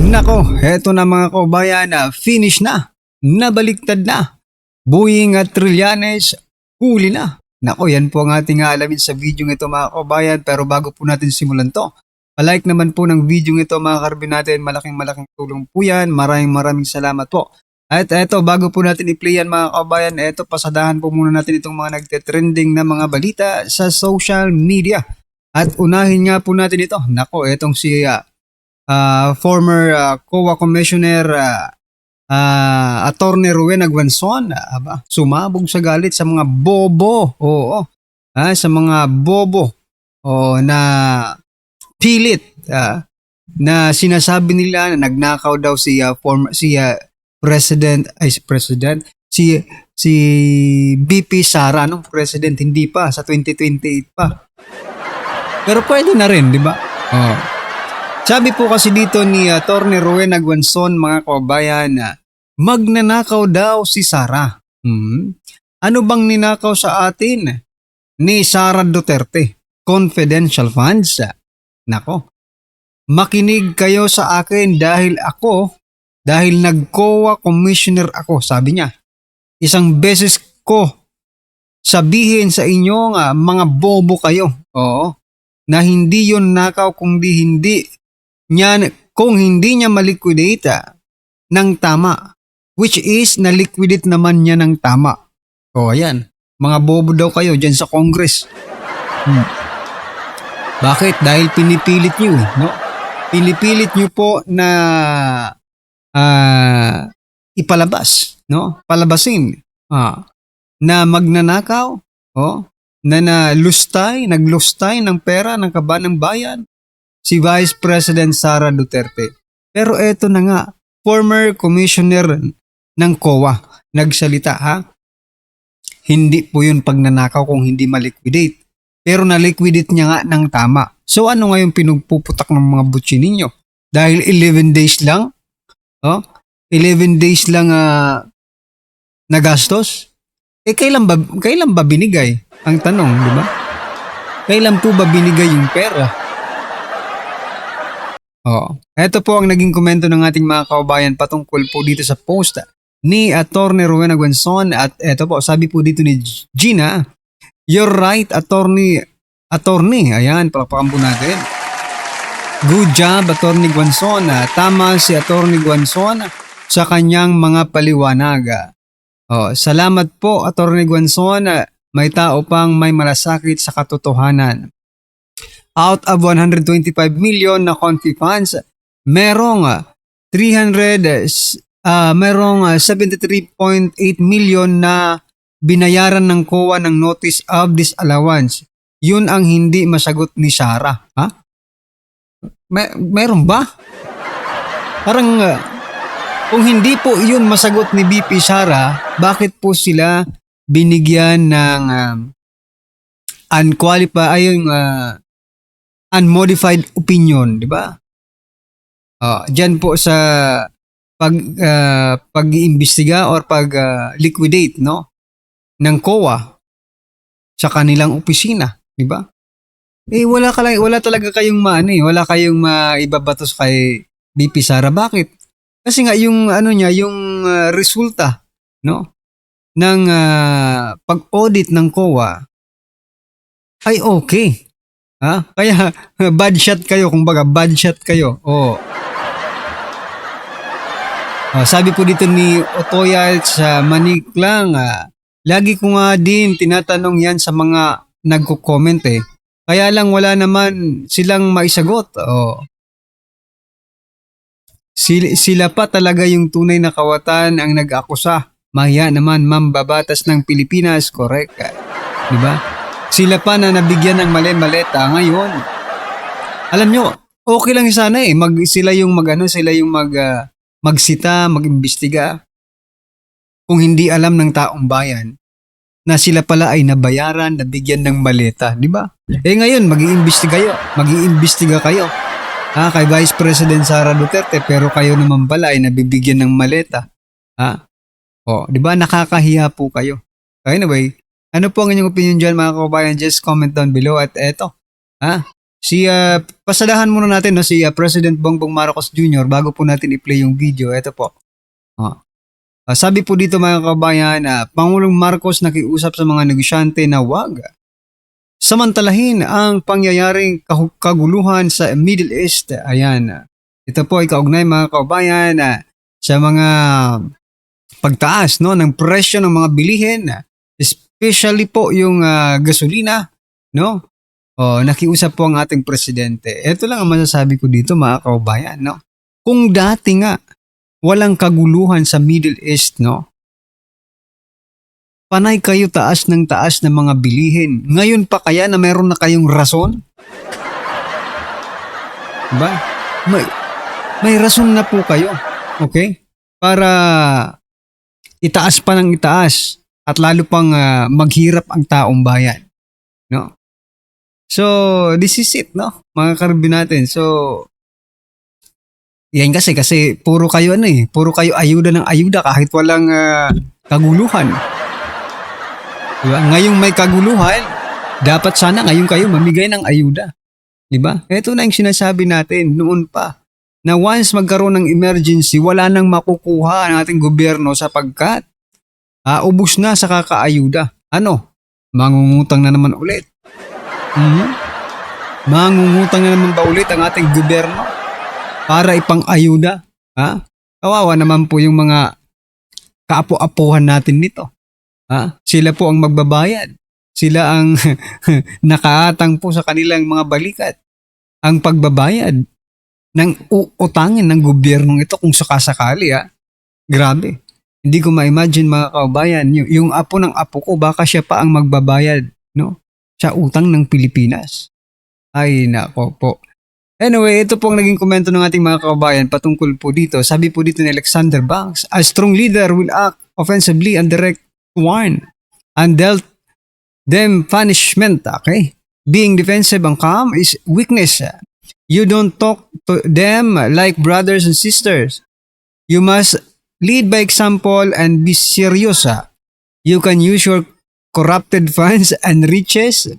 Nako, heto na mga kabayan na finish na. Nabaliktad na. Boying at Trillanes, huli na. Nako, yan po ang ating aalamin sa video ito mga kabayan. Pero bago po natin simulan to, palike naman po ng video ito mga karbin natin. Malaking tulong po yan. Maraming salamat po. At eto, bago po natin i-play yan mga kabayan, eto pasadahan po muna natin itong mga nagte-trending na mga balita sa social media. At unahin nga po natin ito. Nako, etong si former COA Commissioner Attorney Rowena Guanzon, sumabog sa galit sa mga bobo. Oo. Sa mga bobo na pilit na sinasabi nila na nagnakaw daw si si BP Sara nung president, hindi pa sa 2028 pa. Pero pwede na rin, di ba? Oh. Sabi po kasi dito ni Attorney Rowena Guanzon mga kababayan na magnanakaw daw si Sara. Ano bang ninakaw sa atin ni Sara Duterte? Confidential funds. Nako. Makinig kayo sa akin dahil nag-COA commissioner ako, sabi niya. Isang beses ko sabihin sa inyo mga bobo kayo. Oo. Na hindi yun nakaw kung hindi niya maliquidate ng tama, which is na-liquidate naman niya ng tama. O ayan, mga bobo daw kayo dyan sa Congress. Bakit? Dahil pinipilit niyo, no? Pinipilit niyo po na ipalabas, no? Palabasin na magnanakaw, na naglustay ng pera ng kabanang bayan si Vice President Sara Duterte. Pero eto na nga, former commissioner ng COA nagsalita Hindi po yun pagnanakaw kung hindi maliquidate. Pero na-liquidate niya nga ng tama. So ano nga yung pinagpuputak ng mga butsi ninyo? Dahil 11 days lang? 11 days lang nagastos? Kailan ba binigay? Ang tanong, di ba? Kailan po ba binigay yung pera? Ito po ang naging komento ng ating mga kababayan patungkol po dito sa post ni Attorney Rowena Guanzon. At ito po, sabi po dito ni Gina, "You're right, attorney. Ayan, palakpakan po natin. Good job, Attorney Guanzon. Tama si Attorney Guanzon sa kanyang mga paliwanag. Salamat po, Attorney Guanzon. May tao pang may malasakit sa katotohanan. Out of 125 million na confi funds, merong 73.8 million na binayaran ng COA ng notice of disallowance. Yun ang hindi masagot ni Sara." Meron ba? Parang kung hindi po yun masagot ni BP Sara, bakit po sila binigyan ng unmodified opinion, di ba? Diyan po sa pag-iimbestiga or pag-liquidate ng COA sa kanilang opisina, di ba? Wala talaga kayong wala kayong maibabatos kay BP Sara. Bakit? Kasi nga yung resulta ng pag-audit ng COA ay okay. Kaya bad shot kayo, kumbaga bad shot kayo. Sabi po dito ni Otoya sa Maniklang, lagi ko nga din tinatanong yan sa mga nagko-comment Kaya lang wala naman silang maisagot. Sila pa talaga yung tunay na kawatan ang nag-akusa. Mahiya naman, mambabatas ng Pilipinas, correct? Diba? Sila pa na nabigyan ng mali-maleta ngayon. Alam nyo, okay lang sana sila yung magsita, mag-imbestiga. Kung hindi alam ng taong bayan na sila pala ay nabayaran, nabigyan ng maleta, di ba? Ngayon, mag-iimbestiga kayo. Kay Vice President Sara Duterte, pero kayo naman pala ay nabibigyan ng maleta. Di ba? Nakakahiya po kayo. Anyway, ano po ang inyong opinion dyan mga kababayan? Just comment down below. At eto, pasadahan muna natin no, si President Bongbong Marcos Jr. bago po natin i-play yung video. Ito po. Sabi po dito mga kabayan, Pangulong Marcos nakiusap sa mga negosyante na wag samantalahin ang pangyayaring kaguluhan sa Middle East. Ayan. Ito po ay kaugnay mga kabayan sa mga pagtaas no ng presyo ng mga bilihin, especially po yung gasolina, no? Nakiusap po ang ating presidente. Ito lang ang masasabi ko dito mga kabayan, no? Kung dati nga walang kaguluhan sa Middle East, no? Panay kayo taas ng mga bilihin. Ngayon pa kaya na mayroon na kayong rason? Diba? May rason na po kayo. Okay? Para itaas pa ng itaas at lalo pang maghirap ang taong bayan. No? So, this is it, no? Mga karabin natin. So, yan kasi puro kayo puro kayo ayuda ng ayuda kahit walang kaguluhan. Diba? Ngayong may kaguluhan, dapat sana ngayon kayo mamigay ng ayuda. Diba? Ito na yung sinasabi natin noon pa. Na once magkaroon ng emergency, wala nang makukuha ang ating gobyerno sapagkat ubos na sa kakaayuda. Ano? Mangungutang na naman ulit. Mangungutang na naman ba ulit ang ating gobyerno para ipang-ayuda? Kawawa naman po yung mga kaapo-apuhan natin nito. Sila po ang magbabayad. Sila ang nakaatang po sa kanilang mga balikat. Ang pagbabayad ng utangin ng gobyernong ito kung sakasakali. Grabe. Hindi ko ma-imagine mga kabayan, yung apo ng apo ko, baka siya pa ang magbabayad, no? Sa utang ng Pilipinas. Ay, nako po. Anyway, ito po ang naging komento ng ating mga kababayan patungkol po dito. Sabi po dito ni Alexander Banks, a strong leader will act offensively and direct warn and dealt them punishment. Okay? Being defensive and calm is weakness. You don't talk to them like brothers and sisters. You must lead by example and be serious. You can use your corrupted funds and riches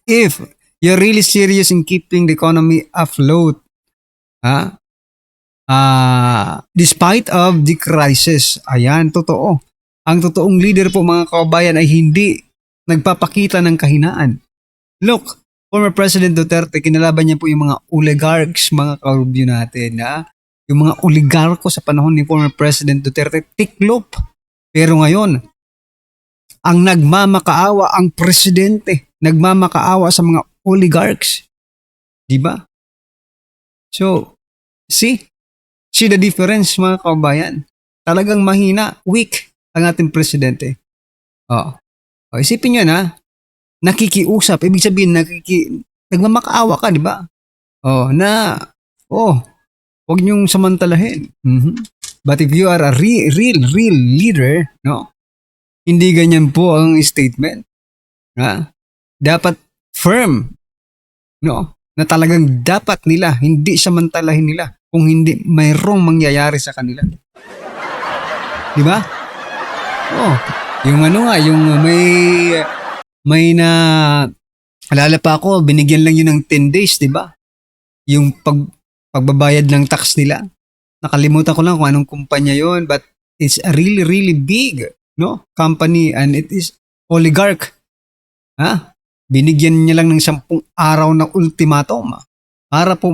if you're really serious in keeping the economy afloat. Despite of the crisis. Ayan, totoo. Ang totoong leader po mga kababayan ay hindi nagpapakita ng kahinaan. Look, former President Duterte, kinalaban niya po yung mga oligarchs, mga karubyo natin. Yung mga oligarko sa panahon ni former President Duterte, tiklop. Pero ngayon, ang nagmamakaawa ang presidente, nagmamakaawa sa mga oligarchs. Diba? So, see the difference mga kababayan. Talagang mahina, weak ang ating presidente. Isipin nyo nakikiusap, ibig sabihin nagmamakaawa ka, di ba? Huwag niyong samantalahin. But if you are a real leader, no? Hindi ganyan po ang statement. Dapat firm, no? Na talagang dapat nila, hindi samantalahin nila kung hindi mayroong mangyayari sa kanila. Di ba? Yung yung may na alala pa ako, binigyan lang yun ng 10 days, di ba? Yung pagbabayad ng tax nila. Nakalimutan ko lang kung anong kumpanya yun, but it's a really big, no, company and it is oligarch. Binigyan niya lang ng 10 araw na ultimatum para po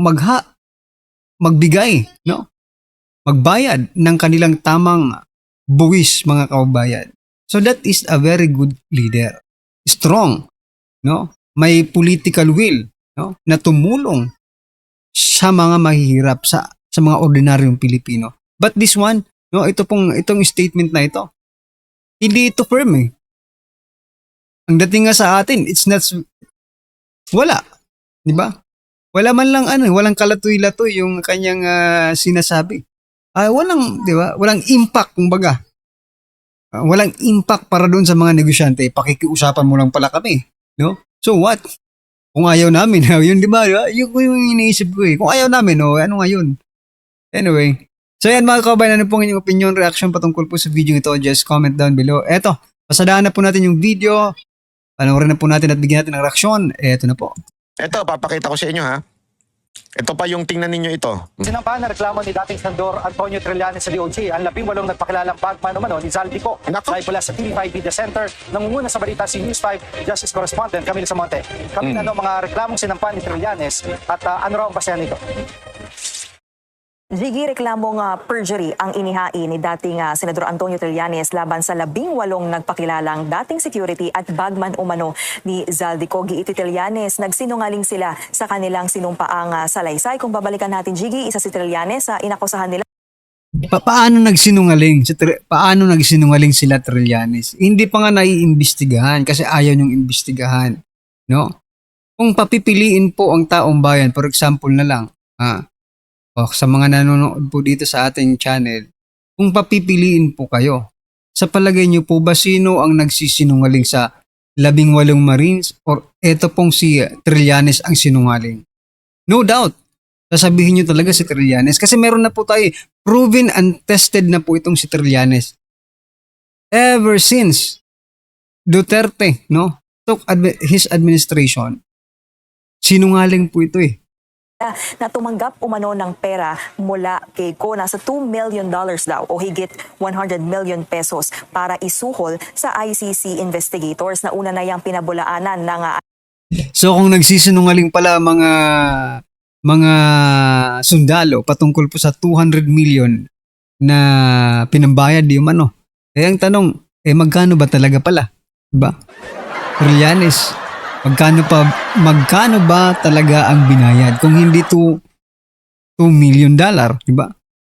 magbigay, no? Magbayad ng kanilang tamang buwis mga kababayan. So that is a very good leader. Strong, no? May political will, no? Na tumulong sa mga mahihirap, sa mga ordinaryong Pilipino. But this one, no, itong statement na ito, hindi ito firm. Ang dating nga sa atin, it's not, wala, di ba? Wala man lang walang kalatoy-latoy yung kanyang sinasabi. Walang, di ba? Walang impact, kumbaga. Walang impact para doon sa mga negosyante. Pakikiusapan mo lang pala kami, no? So what? Kung ayaw namin, yun, di ba? Yung iniisip ko Kung ayaw namin, ano ngayon? Anyway. So yan mga kabayan, ano pong inyong opinion, reaction patungkol po sa video ito? Just comment down below. Eto, pasadaan na po natin yung video. Panoorin na po natin at bigyan natin ng reaksyon. Eto na po. Ito, papakita ko sa inyo ha. Ito pa yung tingnan ninyo ito. Sinampahan na reklamo ni dating Senador Antonio Trillanes sa DOJ ang 18 nagpakilalang bagman umano ni Zaldico. Nako. Live mula sa TV5 Media Center, nangunguna sa balita si News 5 Justice Correspondent Camille Samonte. Kami ano mga reklamong sinampahan ni Trillanes at ano raw ang basehan nito? Jiggy, reklamong perjury ang inihain ni dating Senador Antonio Trillanes laban sa 18 nagpakilalang dating security at bagman umano ni Zaldico. Giiti Trillanes, nagsinungaling sila sa kanilang sinumpaang salaysay. Kung babalikan natin, Jiggy, isa si Trillanes sa inakusahan nila. Paano nagsinungaling? Paano nagsinungaling sila Trillanes? Hindi pa nga naiimbestigahan kasi ayaw niyong imbestigahan. No? Kung papipiliin po ang taong bayan, for example na lang, sa mga nanonood po dito sa ating channel, kung papipiliin po kayo, sa palagay niyo po ba sino ang nagsisinungaling sa 18 Marines or eto pong si Trillanes ang sinungaling? No doubt, sasabihin niyo talaga si Trillanes kasi meron na po tayo, proven and tested na po itong si Trillanes. Ever since Duterte, no, took his administration, sinungaling po ito eh. Na tumanggap umano ng pera mula kay Ko, nasa $2 million daw o higit 100 million pesos para isuhol sa ICC investigators na una na yang pinabulaanan ng So kung nagsisinungaling pala mga sundalo patungkol po sa 200 million na pinambayad di umano, ang tanong, magkano ba talaga pala? Diba? Trillanes, magkano ba talaga ang binayad kung hindi $2 million, diba?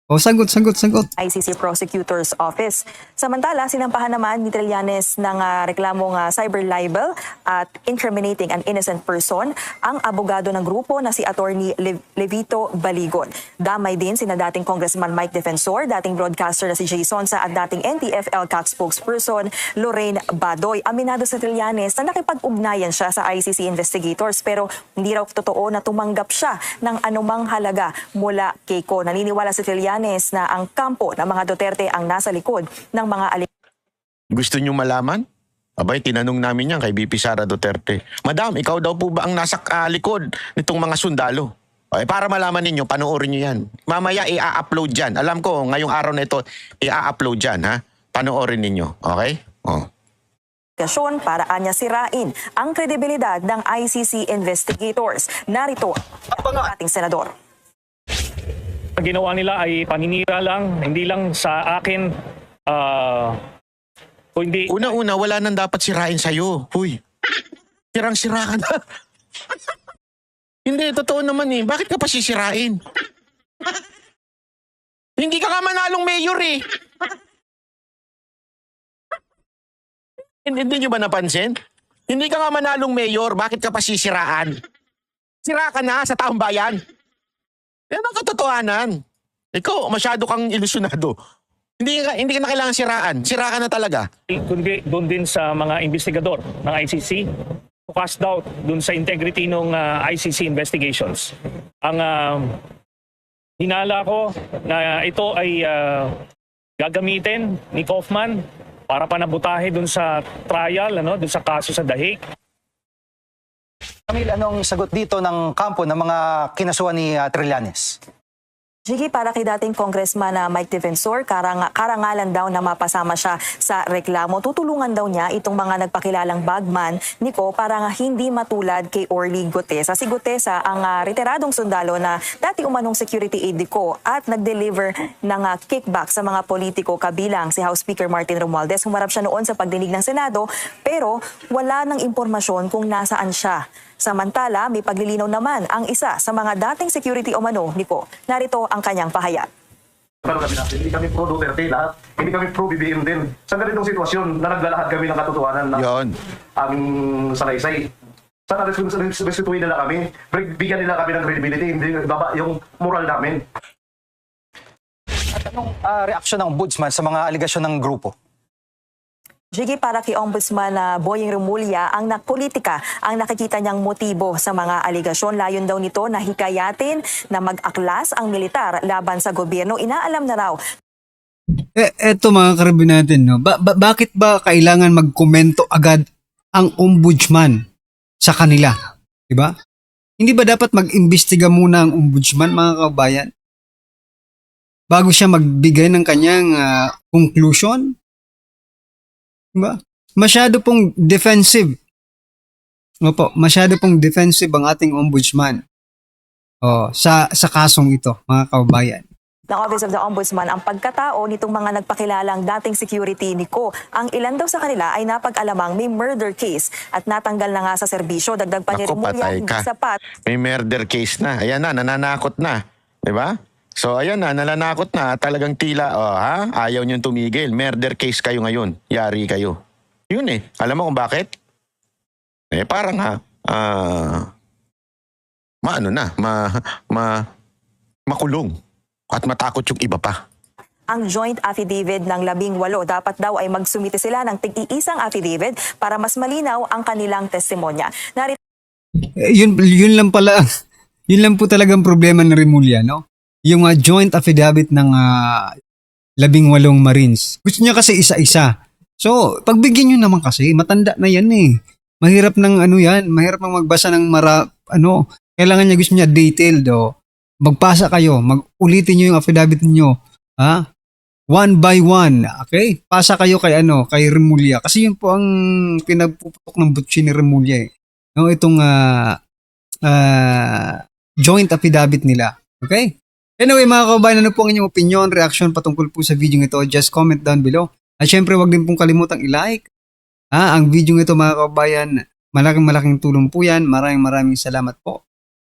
O sagot. ICC Prosecutor's Office. Samantala, sinampahan naman ni Trillanes ng reklamong cyber libel at incriminating an innocent person ang abogado ng grupo na si Attorney Levito Baligon. Damay din sina dating Congressman Mike Defensor, dating broadcaster na si Jason Sa at dating NTF-ELCAC spokesperson Lorraine Badoy. Aminado sa Trillanes na nakipag-ugnayan siya sa ICC investigators pero hindi raw totoo na tumanggap siya ng anumang halaga mula kay Ko. Naniniwala si Trillanes na ang kampo ng mga Duterte ang nasa likod ng mga Gusto nyo malaman? Abay, tinanong namin yan kay BP Sara Duterte. Madam, ikaw daw po ba ang nasa likod nitong mga sundalo? Para malaman ninyo, panoorin nyo yan. Mamaya i-upload dyan. Alam ko, ngayong araw na ito, i-upload dyan, ha? Panoorin ninyo, okay? para anya sirain ang kredibilidad ng ICC investigators. Narito ang ating senador. Ang ginawa nila ay paninira lang, hindi lang sa akin, o hindi. Una-una, wala nang dapat sirain sa'yo. Huy, sirang-sira ka na. Hindi, totoo naman eh. Bakit ka pa sisirain? Hindi ka nga manalong mayor eh. Hindi nyo ba napansin? Hindi ka nga manalong mayor, bakit ka pa sisiraan? Sira ka na sa taong bayan. Yan ang katotohanan. Ikaw, masyado kang ilusyonado. Hindi ka na kailangan siraan. Sira ka na talaga. Kundi doon din sa mga investigador ng ICC, to cast doubt doon sa integrity ng ICC investigations. Ang hinala ko na ito ay gagamitin ni Kaufman para panabutahe doon sa trial, doon sa kaso sa The Hague. Camille, anong sagot dito ng kampo ng mga kinasuhan ni Trillanes? Jiggy, para kay dating Congressman Mike Defensor, karangalan daw na mapasama siya sa reklamo. Tutulungan daw niya itong mga nagpakilalang bagman ni Ko para nga hindi matulad kay Orly Gutesa. Si Gutesa ang retiradong sundalo na dati umanong security aide ni Ko at nag-deliver ng kickback sa mga politiko kabilang si House Speaker Martin Romualdez. Humarap siya noon sa pagdinig ng Senado pero wala ng impormasyon kung nasaan siya. Samantala, may paglilinaw naman ang isa sa mga dating security umano ni Ko. Narito ang kanyang pahayag. Pero kami natin, hindi kami pro Duterte lahat. Hindi kami pro BBM din. Sa ganitong sitwasyon, na naglalahad kami ng katotohanan na aming salaysay. Sana respetuhin nila kami. Bigyan nila kami ng credibility, hindi baba yung moral namin. At anong reaksyon ng ombudsman sa mga aligasyon ng grupo? Jiggy, para kay Ombudsman Boying Remulla, ang politika ang nakikita niyang motibo sa mga aligasyon. Layon daw nito na hikayatin na mag-aklas ang militar laban sa gobyerno. Inaalam na raw. Eto mga karabin natin, no? Bakit ba kailangan magkomento agad ang ombudsman sa kanila? Diba? Hindi ba dapat mag-imbestiga muna ang ombudsman, mga kabayan? Bago siya magbigay ng kanyang conclusion? Diba? Masyado pong defensive. Opo, masyado pong defensive ang ating ombudsman. Sa kasong ito, mga kabayan. Ng Office of the Ombudsman ang pagkatao nitong mga nagpakilalang dating security ni Ko. Ang ilan daw sa kanila ay napag-alamang may murder case at natanggal na nga sa serbisyo. Dagdag pa ni Naku, Remulla, patay hindi ka. sapat. May murder case na. Ayan na, nananakot na. Di ba? So ayan na, nananakot na. Talagang tila, ayaw niyong tumigil. Murder case kayo ngayon. Yari kayo. Yun eh. Alam mo kung bakit? Parang makulong. At matakot yung iba pa. Ang joint affidavit ng 18 dapat daw ay magsumite sila ng tig-iisang affidavit para mas malinaw ang kanilang testimonya. Yun lang pala. Yun lang po talagang problema ng Remulla, no? Yung joint affidavit ng 18 Marines. Gusto niya kasi isa-isa. So, pagbigyan nyo naman kasi, matanda na yan eh. Mahirap ng mahirap ng magbasa ng kailangan niya, gusto niya detailed Magpasa kayo, ulitin niyo yung affidavit niyo, one by one, okay? Pasa kayo kay Remulla kasi yun po ang pinagpuputok ng butsi ni Remulla eh. No, itong joint affidavit nila. Okay? Anyway, mga kababayan, ano po ang inyong opinion, reaction patungkol po sa video ito? Just comment down below. At syempre, wag din pong kalimutang i-like ang video ito, mga kababayan. Malaking tulong po yan. Maraming salamat po.